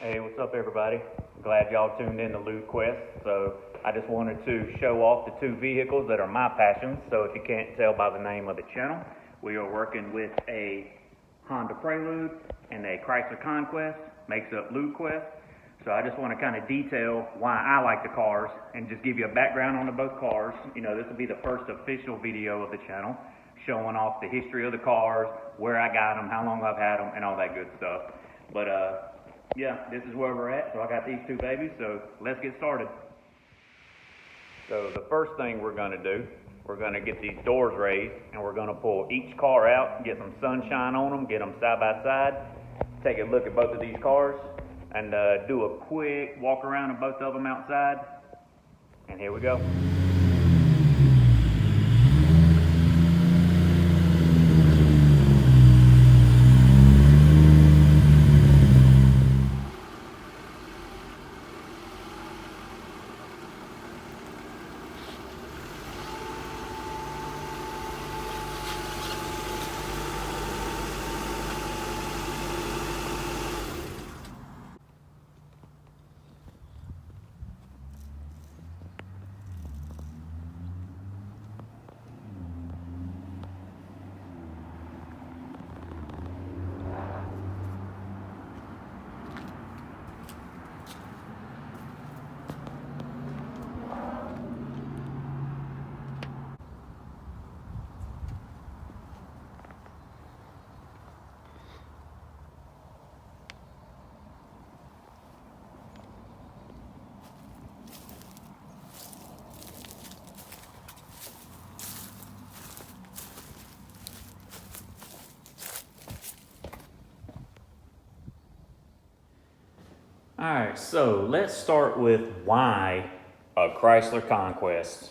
Hey, what's up everybody? Glad y'all tuned in to Conquest. So I just wanted to show off the two vehicles that are my passions. So if you can't tell by the name of the channel, we are working with a Honda Prelude and a Chrysler Conquest, makes up Conquest. So I just want to kind of detail why I like the cars and just give you a background on the both cars. You know, this will be the first official video of the channel, showing off the history of the cars, where I got them, how long I've had them, and all that good stuff. But yeah, this is where we're at. So I got these two babies, so let's get started. So the first thing we're going to do, we're going to get these doors raised, and we're going to pull each car out, get some sunshine on them, get them side by side, take a look at both of these cars, and do a quick walk around of both of them outside. And here we go. Alright, so let's start with why a Chrysler Conquest.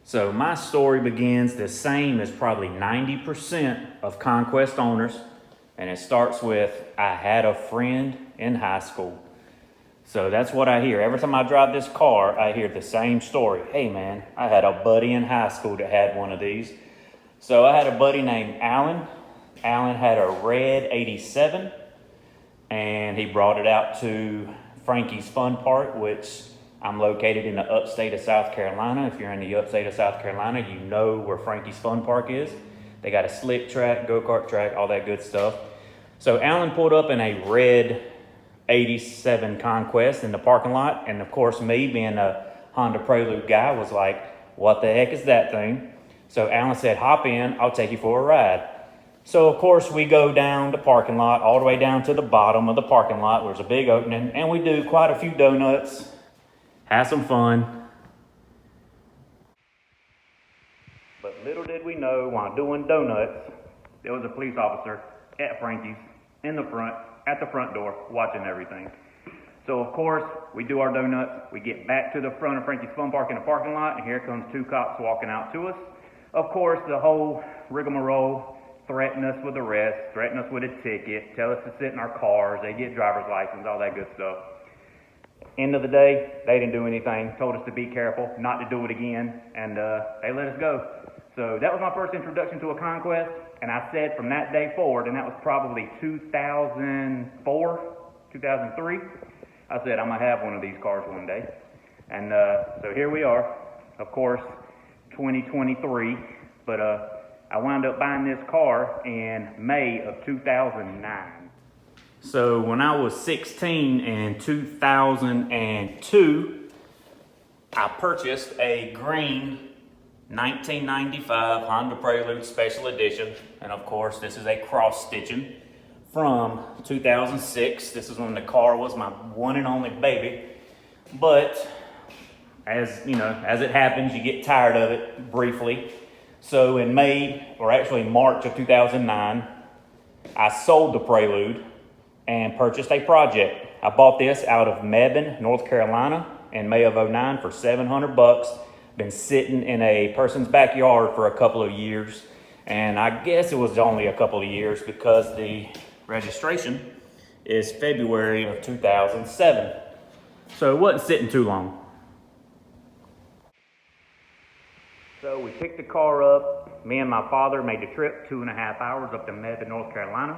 So my story begins the same as probably 90% of Conquest owners, and it starts with I had a friend in high school. So that's what I hear. Every time I drive this car, I hear the same story. Hey man, I had a buddy in high school that had one of these. So I had a buddy named Alan. Alan had a red 87, and he brought it out to Frankie's Fun Park, which I'm located in the upstate of South Carolina. If you're in the upstate of South Carolina, you know where Frankie's Fun Park is. They got a slick track, go-kart track, all that good stuff. So Alan pulled up in a red 87 Conquest in the parking lot. And of course, me being a Honda Prelude guy was like, what the heck is that thing? So Alan said, hop in, I'll take you for a ride. So of course we go down the parking lot, all the way down to the bottom of the parking lot where there's a big opening, and we do quite a few donuts, have some fun. But little did we know, while doing donuts, there was a police officer at Frankie's in the front, at the front door, watching everything. So of course we do our donuts, we get back to the front of Frankie's Fun Park in the parking lot, and here comes two cops walking out to us. Of course, the whole rigmarole. Threaten us with arrest, threaten us with a ticket, tell us to sit in our cars, they get driver's license, all that good stuff. End of the day, they didn't do anything, told us to be careful, not to do it again, and they let us go. So that was my first introduction to a Conquest, and I said from that day forward, and that was probably 2004, 2003, I said I'm going to have one of these cars one day. And so here we are, of course, 2023, but I wound up buying this car in May of 2009. So when I was 16 in 2002, I purchased a green 1995 Honda Prelude Special Edition. And of course, this is a cross stitching from 2006. This is when the car was my one and only baby. But as you know, as it happens, you get tired of it briefly. So in May, or actually March of 2009, I sold the Prelude and purchased a project. I bought this out of Mebane, North Carolina in May of 09 for $700. Been sitting in a person's backyard for a couple of years. And I guess it was only a couple of years because the registration is February of 2007. So it wasn't sitting too long. So we picked the car up. Me and my father made the trip, 2.5 hours up to Moneypit, North Carolina.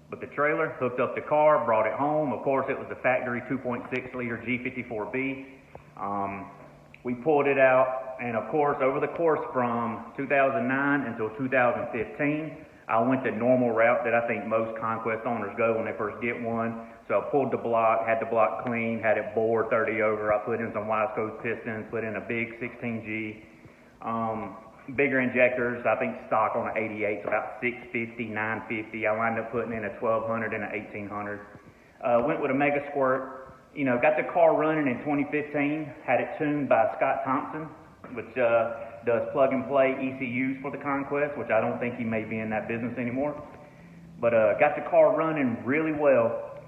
But the trailer, hooked up the car, brought it home. Of course, it was the factory 2.6 liter G54B. We pulled it out, and of course, over the course from 2009 until 2015, I went the normal route that I think most Conquest owners go when they first get one. So I pulled the block, had the block clean, had it bored 30 over. I put in some Wiseco's pistons, put in a big 16G. Bigger injectors, I think stock on an 88, so about 650, 950. I wound up putting in a 1200 and an 1800. Went with a Mega Squirt. You know, got the car running in 2015, had it tuned by Scott Thompson, which does plug and play ECUs for the Conquest, which I don't think he may be in that business anymore. But got the car running really well,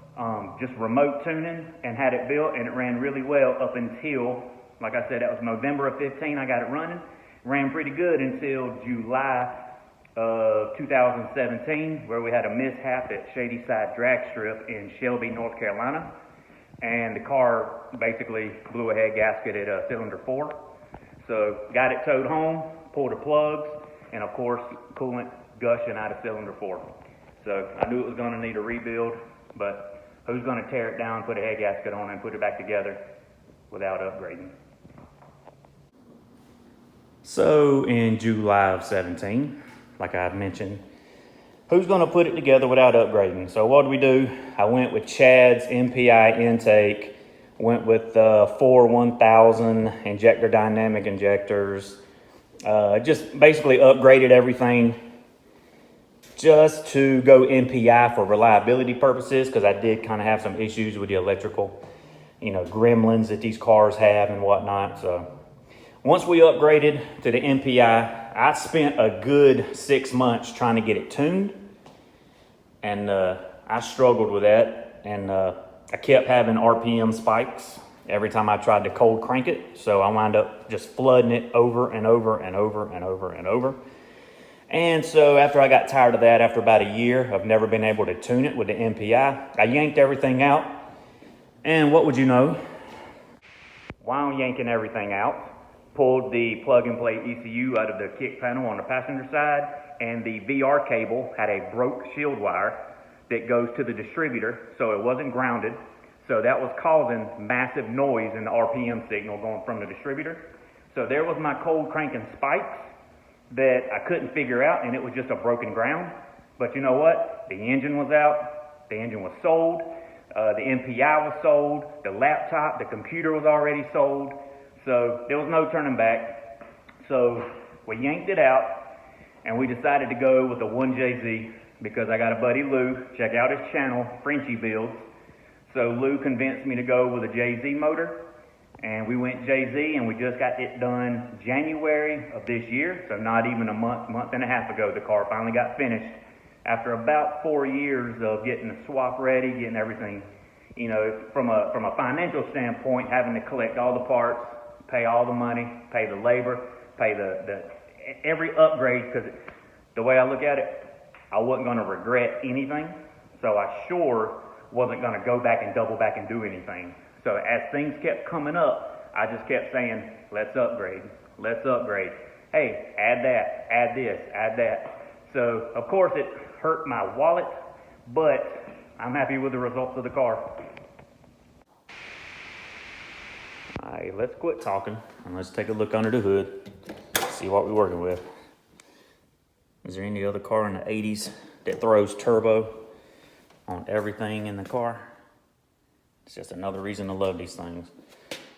just remote tuning, and had it built, and it ran really well up until, like I said, that was November of 15, I got it running. Ran pretty good until July of 2017, where we had a mishap at Shady Side Drag Strip in Shelby, North Carolina. And the car basically blew a head gasket at cylinder 4. So got it towed home, pulled the plugs, and of course coolant gushing out of cylinder 4. So I knew it was going to need a rebuild, but who's going to tear it down, put a head gasket on, and put it back together without upgrading? So in July of 17, like I mentioned, who's going to put it together without upgrading? So what do? I went with Chad's MPI intake, went with 4 1000 injector dynamic injectors, just basically upgraded everything just to go MPI for reliability purposes, because I did kind of have some issues with the electrical, you know, gremlins that these cars have and whatnot. So once we upgraded to the MPI, I spent a good 6 months trying to get it tuned, and I struggled with that, and I kept having RPM spikes every time I tried to cold crank it, so I wound up just flooding it over and over and over and over and over. And so after I got tired of that, after about a year of never being able to tune it with the MPI, I yanked everything out, and what would you know? While yanking everything out, pulled the plug-and-play ECU out of the kick panel on the passenger side, and the VR cable had a broke shield wire that goes to the distributor, so it wasn't grounded. So that was causing massive noise in the RPM signal going from the distributor. So there was my cold cranking spikes that I couldn't figure out, and it was just a broken ground. But you know what? The engine was out, the engine was sold, the MPI was sold, the laptop, the computer was already sold. So there was no turning back. So we yanked it out, and we decided to go with a 1JZ because I got a buddy Lou, check out his channel, Frenchy Builds. So Lou convinced me to go with a JZ motor, and we went JZ, and we just got it done January of this year. So not even a month and a half ago, the car finally got finished after about 4 years of getting the swap ready, getting everything, you know, from a financial standpoint, having to collect all the parts, pay all the money, pay the labor, pay the every upgrade, because the way I look at it, I wasn't going to regret anything, so I sure wasn't going to go back and double back and do anything. So as things kept coming up, I just kept saying, let's upgrade, let's upgrade. Hey, add that, add this, add that. So of course it hurt my wallet, but I'm happy with the results of the car. All right, let's quit talking and let's take a look under the hood, see what we're working with. Is there any other car in the 80s that throws turbo on everything in the car? It's just another reason to love these things.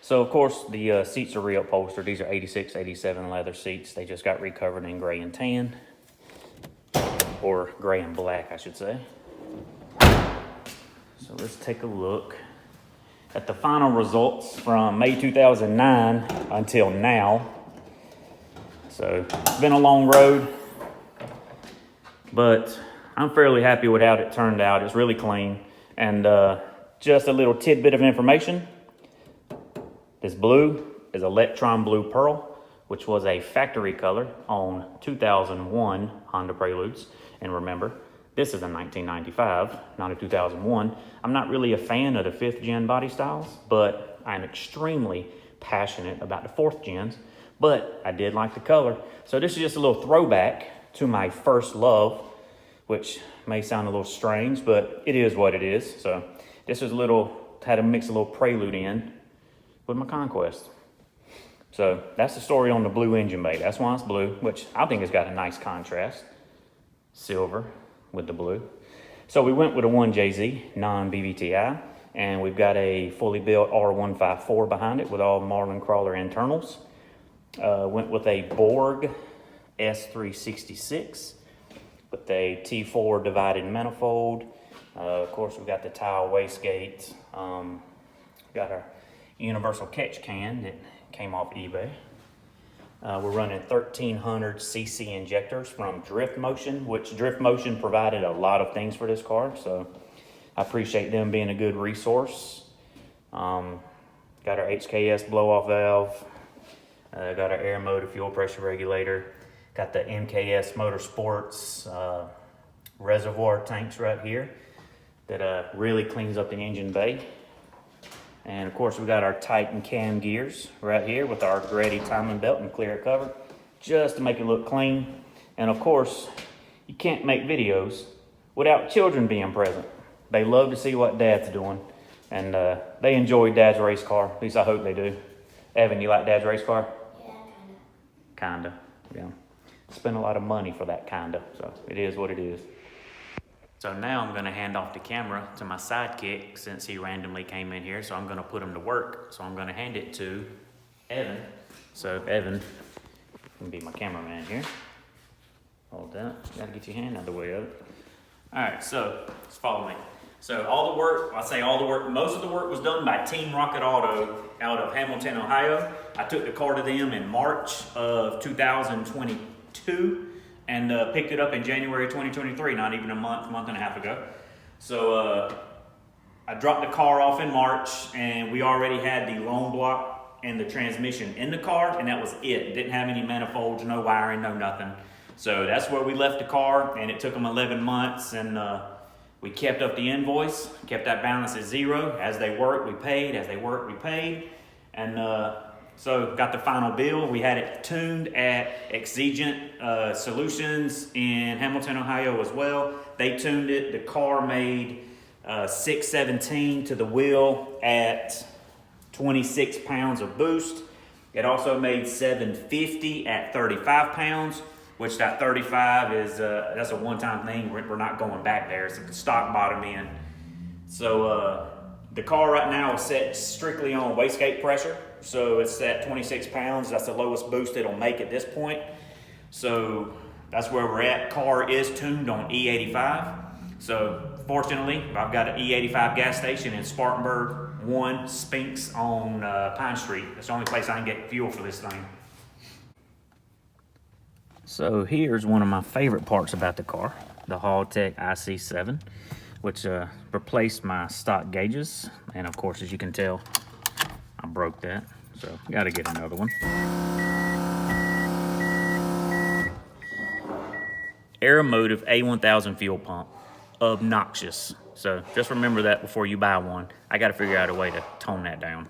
So of course the seats are reupholstered. These are 86, 87 leather seats. They just got recovered in gray and tan, or gray and black, I should say. So let's take a look at the final results from May 2009 until now. So it's been a long road, but I'm fairly happy with how it turned out. It's really clean. And just a little tidbit of information. This blue is Electron Blue Pearl, which was a factory color on 2001 Honda Preludes. And remember, this is a 1995, not a 2001. I'm not really a fan of the 5th gen body styles, but I'm extremely passionate about the 4th gens. But I did like the color. So this is just a little throwback to my first love which may sound a little strange, but it is what it is. So this is had to mix a little Prelude in with my Conquest. So that's the story on the blue engine bay. That's why it's blue, which I think has got a nice contrast. Silver with the blue. So we went with a 1JZ non-BBTI, and we've got a fully built R154 behind it with all Marlin Crawler internals. Went with a Borg S366 with a T4 divided manifold. Of course, we've got the tile wastegate. Got our universal catch can that came off eBay. We're running 1300 cc injectors from Drift Motion, which Drift Motion provided a lot of things for this car, so I appreciate them being a good resource. Got our HKS blow-off valve. Got our air motor fuel pressure regulator. Got the MKS Motorsports reservoir tanks right here that really cleans up the engine bay. And of course we got our Titan cam gears right here with our Greddy timing belt and clear cover, just to make it look clean. And of course, you can't make videos without children being present. They love to see what Dad's doing, and they enjoy Dad's race car. At least I hope they do. Evan, you like Dad's race car? Yeah, Kinda, yeah. Spend a lot of money for that kinda, so it is what it is. So now I'm gonna hand off the camera to my sidekick since he randomly came in here, so I'm gonna put him to work. So I'm gonna hand it to Evan. So Evan, you can be my cameraman here. Hold that, gotta get your hand out of the way of it. All right, so just follow me. So all the work, most of the work was done by Team Rocket Auto out of Hamilton, Ohio. I took the car to them in March of 2022 and picked it up in January 2023, not even a month and a half ago. So I dropped the car off in March, and we already had the loan block and the transmission in the car, and that was it. Didn't have any manifolds, no wiring, no nothing. So that's where we left the car, and it took them 11 months, and we kept up the invoice, kept that balance at zero. As they worked, we paid. As they worked, we paid. And so got the final bill. We had it tuned at Exigent Solutions in Hamilton, Ohio as well. They tuned it. The car made 617 to the wheel at 26 pounds of boost. It also made 750 at 35 pounds, which that 35 is, that's a one-time thing. We're not going back there. It's a stock bottom end. So the car right now is set strictly on wastegate pressure. So it's at 26 pounds. That's the lowest boost it'll make at this point. So that's where we're at. Car is tuned on E85. So fortunately, I've got an E85 gas station in Spartanburg 1, Spinks on Pine Street. That's the only place I can get fuel for this thing. So here's one of my favorite parts about the car, the Haltech IC7, which replaced my stock gauges. And of course, as you can tell, I broke that, so got to get another one. Aeromotive A1000 fuel pump, obnoxious. So just remember that before you buy one. I got to figure out a way to tone that down.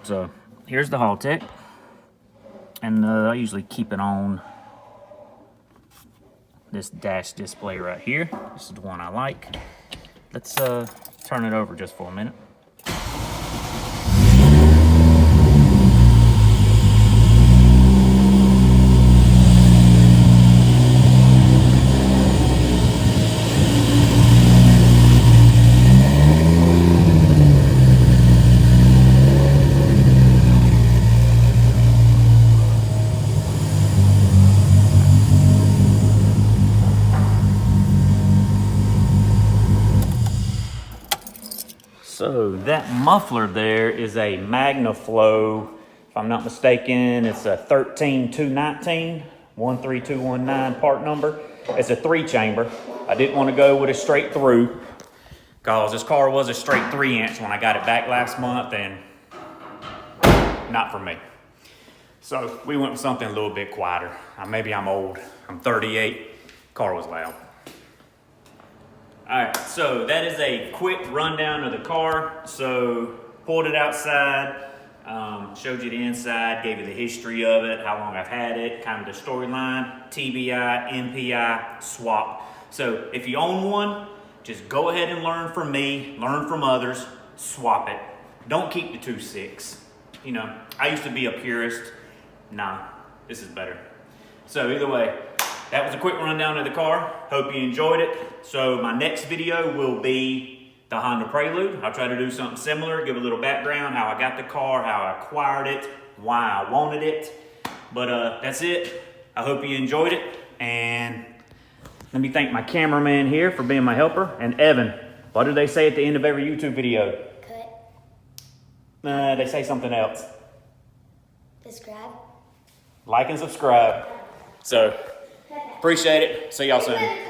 So here's the Haltech, and I usually keep it on this dash display right here. This is the one I like. Let's turn it over just for a minute. So that muffler there is a MagnaFlow, if I'm not mistaken. It's a 13219, 13219 part number. It's a 3-chamber. I didn't want to go with a straight through because this car was a straight 3-inch when I got it back last month, and not for me. So we went with something a little bit quieter. Maybe I'm old. I'm 38. Car was loud. All right, so that is a quick rundown of the car. So pulled it outside. Showed you the inside, gave you the history of it, how long I've had it, kind of the storyline, TBI, MPI, swap. So if you own one, just go ahead and learn from me, learn from others, swap it. Don't keep the 2.6. You know, I used to be a purist. Nah, this is better. So either way, that was a quick rundown of the car. Hope you enjoyed it. So my next video will be the Honda Prelude. I'll try to do something similar, give a little background, how I got the car, how I acquired it, why I wanted it. But that's it. I hope you enjoyed it. And let me thank my cameraman here for being my helper. And Evan, what do they say at the end of every YouTube video? Cut. They say something else. Subscribe. Like and subscribe. So, appreciate it. See y'all soon.